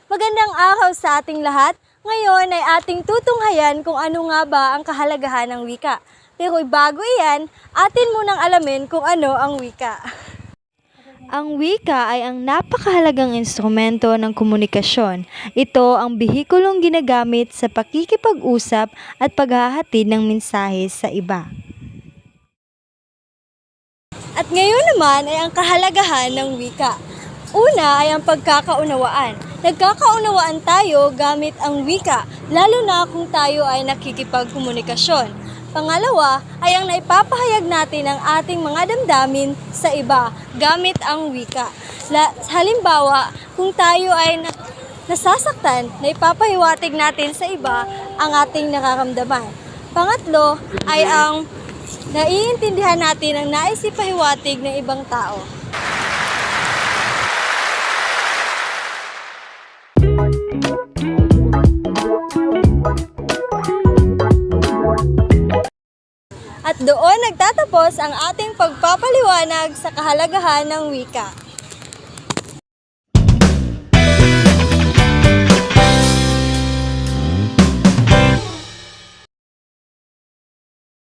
Magandang araw sa ating lahat. Ngayon ay ating tutunghayan kung ano nga ba ang kahalagahan ng wika. Pero bago iyan, atin munang alamin kung ano ang wika. Ang wika ay ang napakahalagang instrumento ng komunikasyon. Ito ang bihikulong ginagamit sa pakikipag-usap at paghahatid ng mensahe sa iba. At ngayon naman ay ang kahalagahan ng wika. Una ay ang pagkakaunawaan. Nagkakaunawaan tayo gamit ang wika, lalo na kung tayo ay nakikipagkomunikasyon. Pangalawa ay ang naipapahayag natin ang ating mga damdamin sa iba gamit ang wika. Halimbawa, kung tayo ay nasasaktan, naipapahiwatig natin sa iba ang ating nararamdaman. Pangatlo ay ang naiintindihan natin ang nais ipahiwatig ng ibang tao. At doon nagtatapos ang ating pagpapaliwanag sa kahalagahan ng wika.